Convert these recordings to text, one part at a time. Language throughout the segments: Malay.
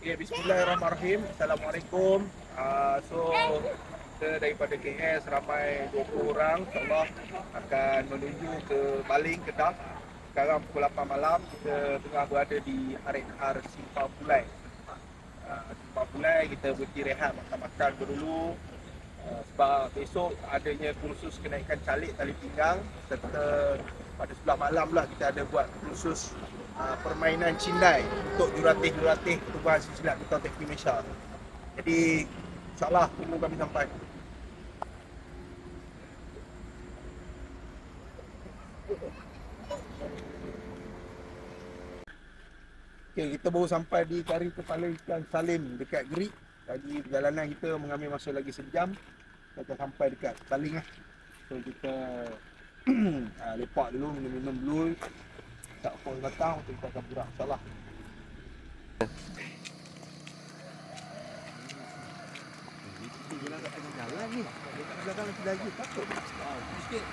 Okay, bismillahirrahmanirrahim. Assalamualaikum. So kita daripada KS ramai 20 orang, insyaAllah akan menuju ke Baling, Kedah. Sekarang pukul 8 malam, kita tengah berada di R&R Simpang Pulai. Simpang Pulai, kita berhenti rehat, makan-makan dulu. Sebab besok adanya kursus kenaikan calik tali pinggang, serta pada sebelah malam lah kita ada buat kursus permainan cindai untuk jurulatih pertubuhan silat Ketua Teknik Malaysia. Jadi insyaAllah tunggu kami sampai. Okay, kita baru sampai di Kari Kepala Ikan Salim dekat Gerik. Jadi perjalanan kita mengambil masa lagi sejam. Kita sampai dekat Baling lah. So kita lepak dulu, minum-minum dulu. Tak apa datang untuk kita akan bergerak insyaAllah. Jalan kat tengah jalan ni. Dekat belakang masih lagi takut. Sikit.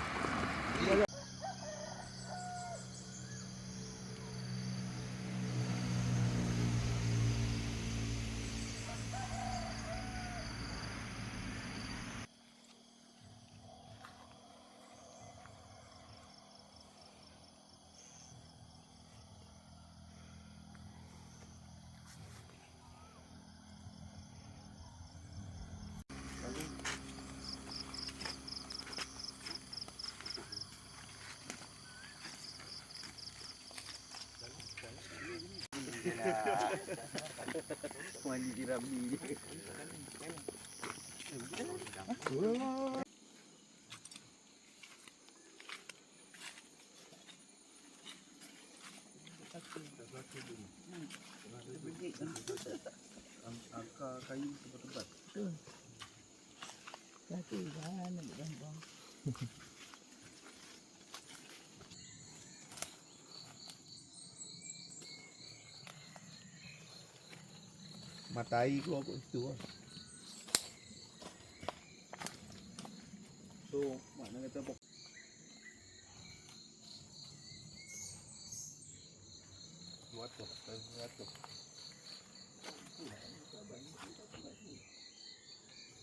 Mandi di Ramli je. Angka kayu tebal-tebal. Kaki jangan nak gampang. Mata air keluar kat situ lah. So, makna kata apa?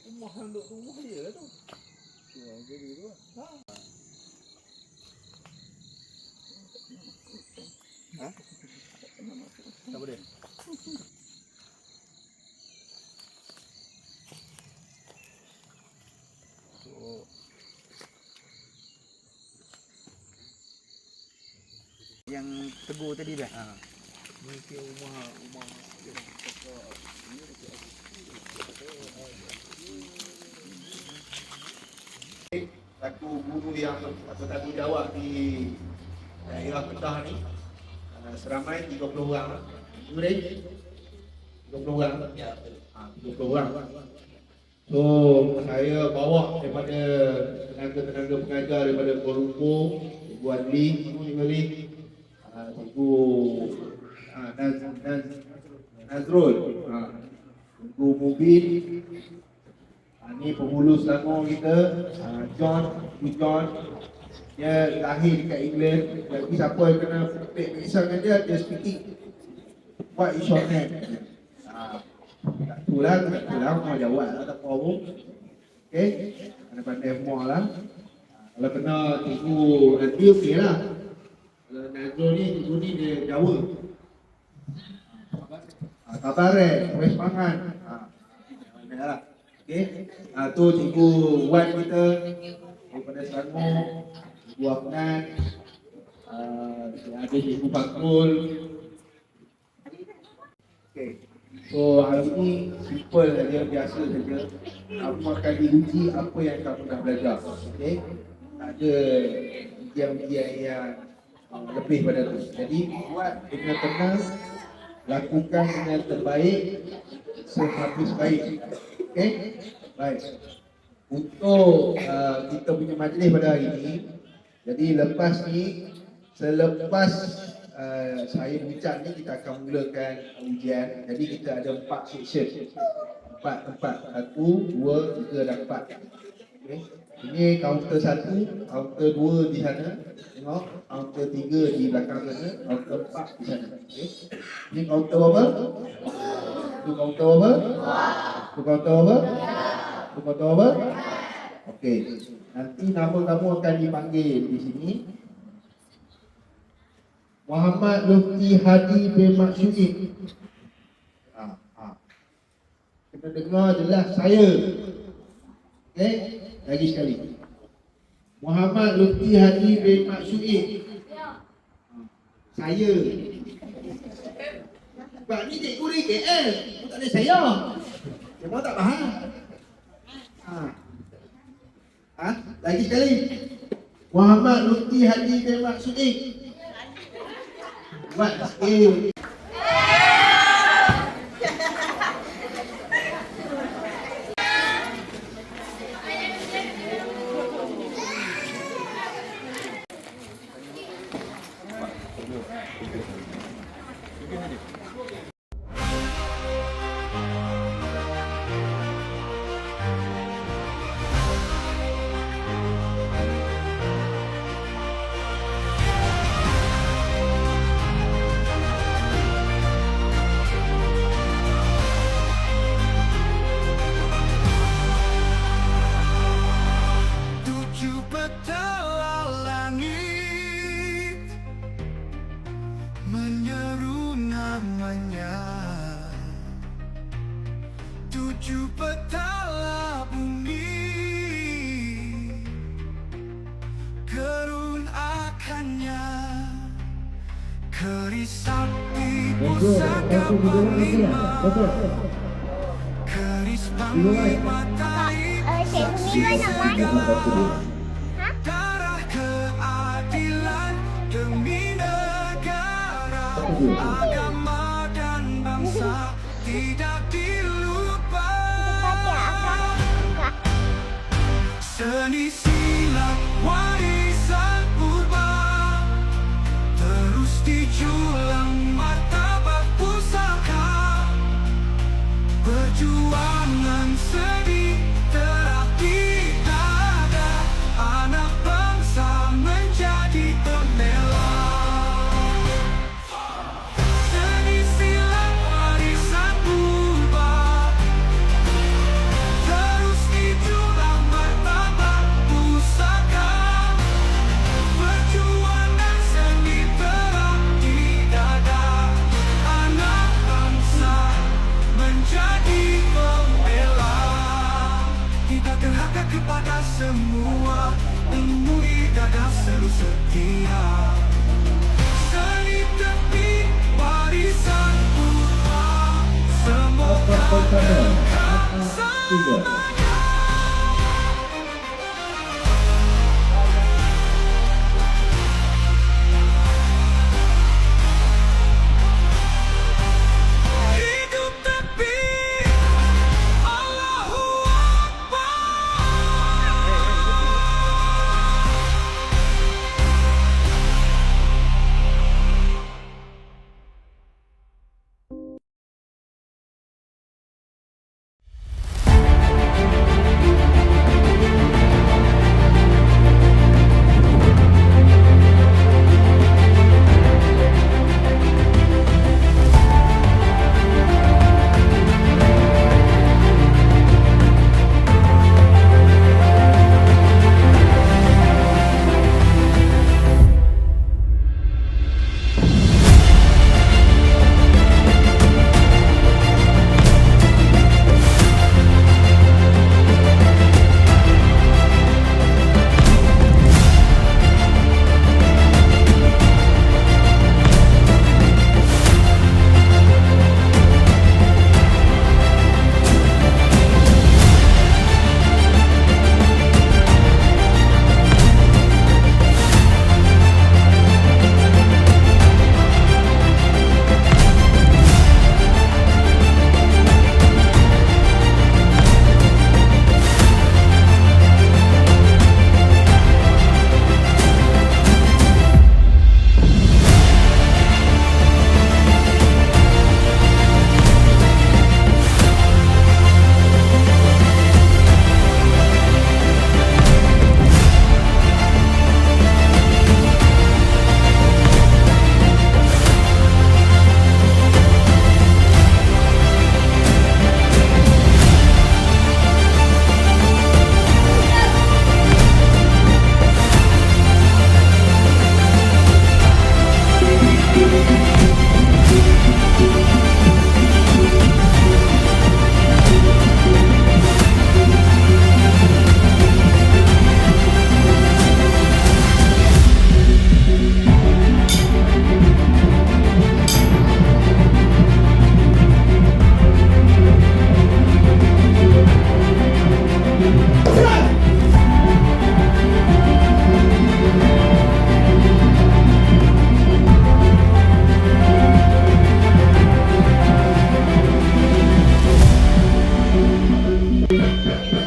Rumah duduk rumah dia lah tu. Rumah jadi tu lah. Ha? Tak boleh? Yang tegur tadi dah. Ni ke rumah yang satu guru yang bertanggungjawab di daerah Kedah ni seramai 30 orang. Boleh? 30 orang. Ya, 30 orang. So saya bawa daripada tenaga-tenaga pengajar daripada Kuala Lumpur, Ibu Adli, Ibu Nazrul, Ibu Mubin, ni penghulu Selangor kita, John, dia lahir dekat England. Jadi siapa yang kena pisahkan dia speaking. What is your name? Tak itulah mau jawab lah, tak apa pun. Okay, pandai semua lah. Kalau kena cikgu nanti okey lah. Kalau Nazrul ni, cikgu ni dia Jawa. Tabarek, West Pangan. Pandai lah. Okay, tu cikgu Wan kita daripada Selangor, Cikgu Afnan, ada Cikgu Fakrul. Okay, so hari ni simple saja, biasa saja. Kamu akan diuji apa yang kamu dah belajar. Okay, tak ada ujian-ujian yang lebih pada tu. Jadi buat dengan tenang, lakukan dengan terbaik, sehabis baik. Okay, baik. Untuk kita punya majlis pada hari ini, jadi lepas ni, selepas saya bincang ni, kita akan mulakan ujian. Jadi kita ada 4 section, 4 tempat, 1, 2, 3 dan 4. Okay. Ini kaunter 1, kaunter 2 di sana, tengok, kaunter 3 di belakang sana, kaunter 4 di sana. Okay. Ini kaunter berapa? Itu kaunter apa? Itu kaunter apa? Itu kaunter apa? Okey. Nanti nama kamu akan dipanggil di sini. Muhammad Lutfi Hadi bin Maksudin. Kena dengar jelas saya. Okey, lagi sekali. Muhammad Lutfi Hadi bin Maksudin. Saya. Sebab ni cikgu di KL, aku tak ada saya. Semua tak faham. Lagi sekali. Muhammad Lutfi Hadi bin Maksudin. Buat sikit. Menyeru namanya, 7 petala bumi, gerun akannya, keris sakti pusaka panglima, keris panglima taib segala, darah keadilan demi agama dan bangsa tidak dilupakan. Seni silat warisan purba terus dijulang martabat pusaka. Perjuangan seni terapi dada anak bangsa menjadi pembela. Kepada semua ilmu dada selalu setia. Seni tepi warisan purba, semoga kekal selamanya. Hidup tepi, Allahu Akbar.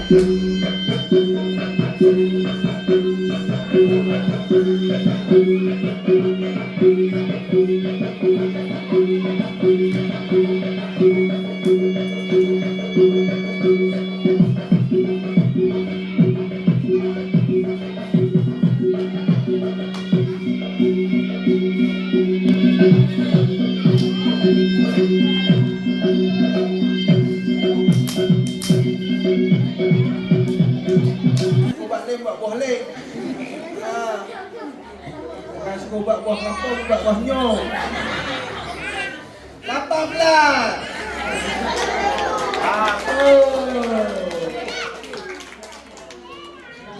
Buat lem, buat buah lem. Jangan suka buat buah kampung, buat buah nyong. 18.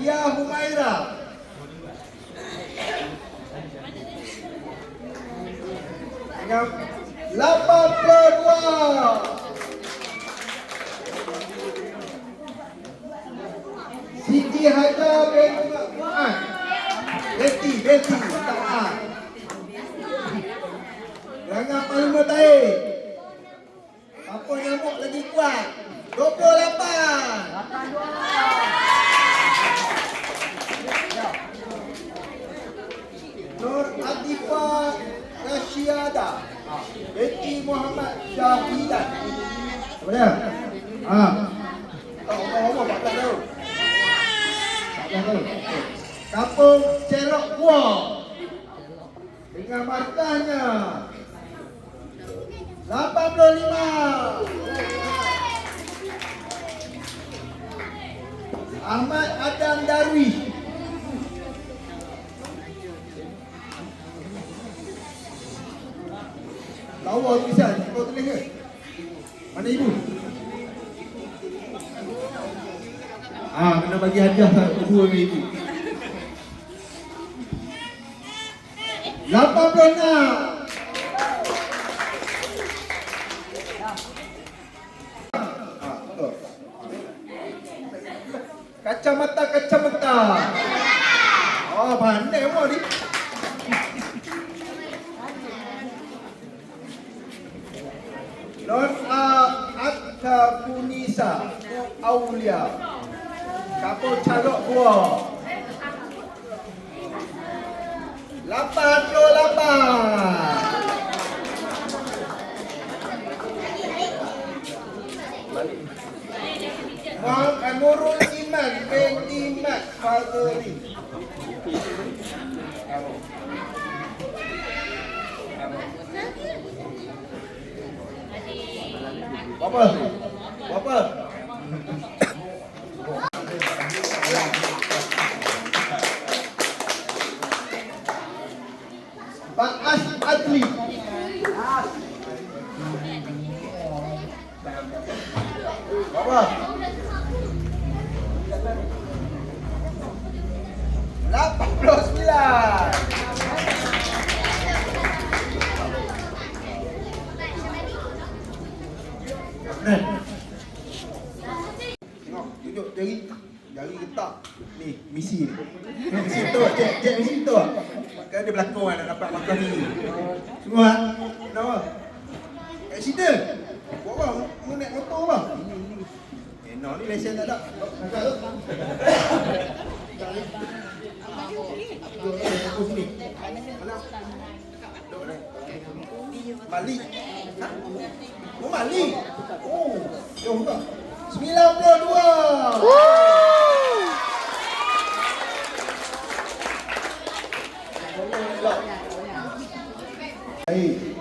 Ya Humaira. Dengan 82. Siti Hajar bin Mu'ad. Betty, tak A. Jangan malu taik. Apa nyamuk lagi kuat? 28. Nur Atifah Rasyiada. Betty Muhammad Syahidan. Apa dia? Apa tak tahu. Kampung Cerok Buah dengan markahnya 85. Ahmad Adam Darwish. Lawa tulisan, kau tulis ke? Mana ibu? Kena bagi hadiah kedua dengan ibu. 86. Kacamata. Pandai semua ni. Non Atka Punisa Aulia. Kampung Calok Buah. 88. Nurul Iman binti Mat Fadli. Berapa? Pak As Adli. Berapa? 89. Tengok, tunjuk jari getak. Ni, misi ni. Misi tu, cek misi tu. Maka dia berlakon nak dapat makan ni. Semua kenapa? Accident. Buat apa? Mu naik motor apa? No, ni lesen tak ada. Angkat tu. Aku sini. Mana? Malik. Ha? Oh, Malik. Oh, jom tak. 92. Baik.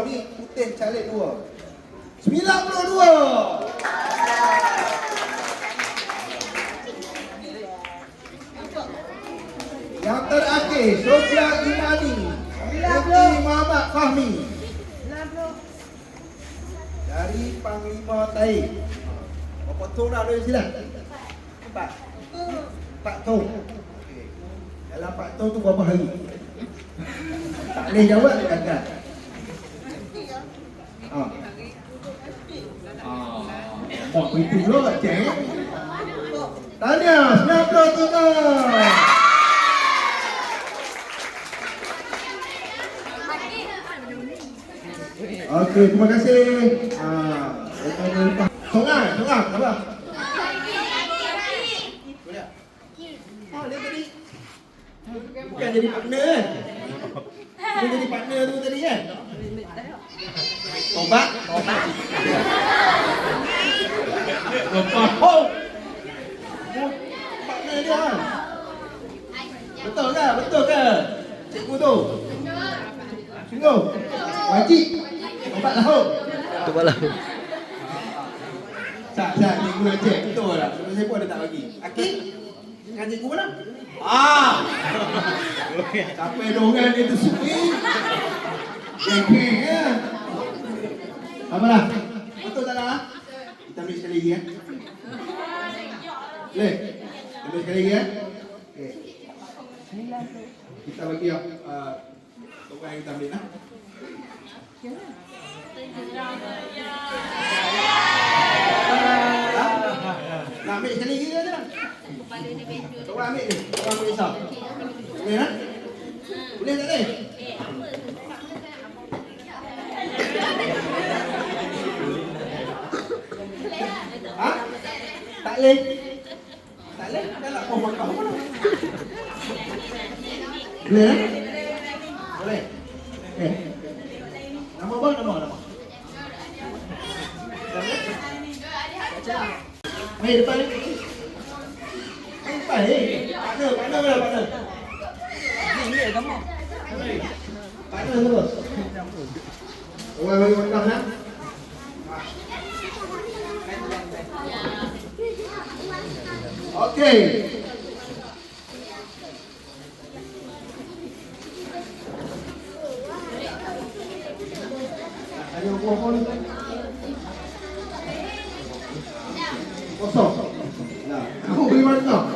Ni putih calik 2. 92. Yang terakhir, Sofia Imani Betty Muhammad Fahmi dari Panglima Taib. Berapa tong dah ada silang? 4 tong. Okey. Dalam 4 tong tu berapa hari? Tak boleh jawab gagal. Buat itu pula, cik. Tahniah, 93. Okey, terima kasih. Seorang, apa? Oh, dia tadi bukan jadi partner kan? Dia jadi partner tu tadi kan? Tobat. Oh. Partner dia kan? Betul ke? Cikgu tu? Sungguh? Wajib? Tobat lahu. Sat, cikgu nak cek. Betul tak? Sebab saya pun ada tak bagi. Akil? Dengan cikgu mana? Sampai dongan dia tersuki. Keng-keng ya. Apalah? Betul tak lah? Kita ambil sekali lagi ya. Boleh? Ambil sekali lagi ya. Okay. Kita bagi orang yang kita ambil lah. Nak ambil sekali lagi je lah. Orang ambil ni. Orang ambil risau. Boleh tak? Boleh tak ni? Ha? Tak boleh? Tak boleh? Dah nak kau makan apa dah? Boleh tak? Boleh? Okay. Nama apa? Nama. Mari depan ni. Depan ni. Partner mana partner? Ni kamu. Partner siapa? Orang bagi makan lah. Okey. Ada buah ni. Kosong. Nah, kamu beri makan.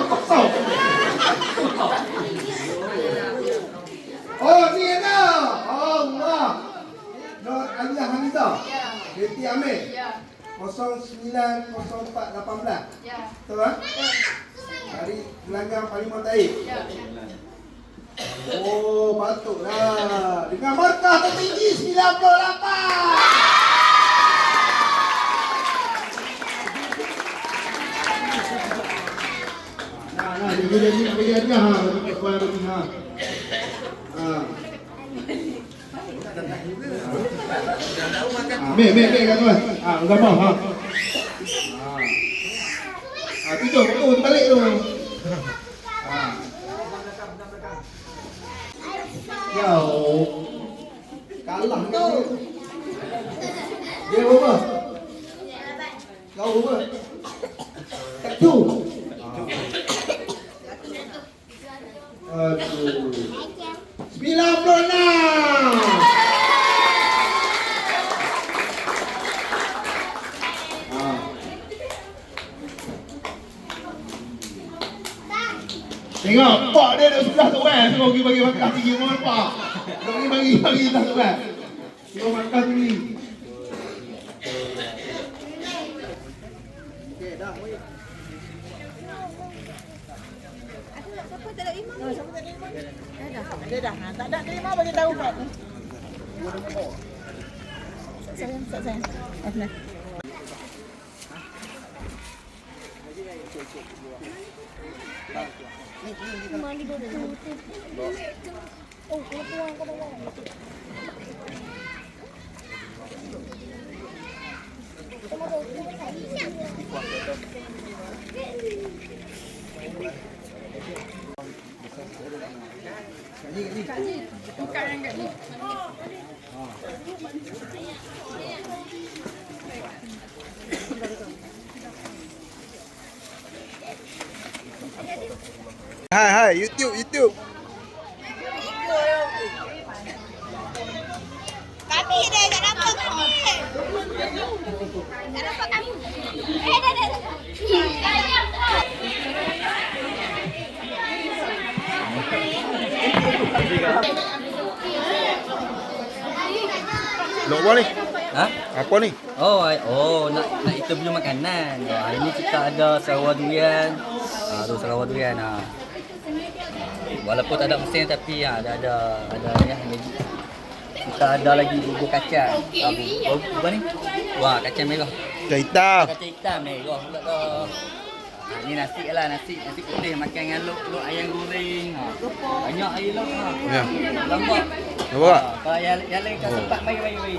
Kosong. Oh, ni ada. Allah. Nur Aliyah Hamizah. Binti Amir. 090418. Betul tak? Dari Gelanggang Parlimen Taib. Oh, patutlah. Dengan markah tertinggi 98. Nah, jadi nak bagi hadiah ha, bagi kuat bagi ha. Meh kat tuan. Gambar ha. Tidur betul balik tu. Yo. Kalah tu. Dia apa? Kau apa? Satu. Aduh. 96. Tengok, pak dia dah sudah tu kan. Suruh pergi bagi makan tinggi mohon pak. Suruh bagi dah tu kan. Suruh makan tinggi. Okey, dah. Siapa tak ada imam? Siapa tak ada imam? Dia dah. Tak ada terima bagi tahu Pak. Sayang. Nah. Mandi dulu. Oh, keluar ke bawah. Bukan yang kat ni. Hai, YouTube. Kami dah tak nampak kami. Tak nampak kami. Dah. Nak buat ni? Ha? Apa ni? Nak interview makanan. Hari ni kita ada Sarawak durian. Tu Sarawak durian. Walaupun tak ada mesin tapi ada ya magic. Kita ada lagi bubur kacang. Bubur ni? Wah, kacang merah. Kacang hitam. Kacang hitam merah pula tu. Ni nasi lah, nasi putih makan dengan lok ayam goreng. Banyak air lok. Ya. Lambak. Nampak? Kalau yang lain kau sempat mari.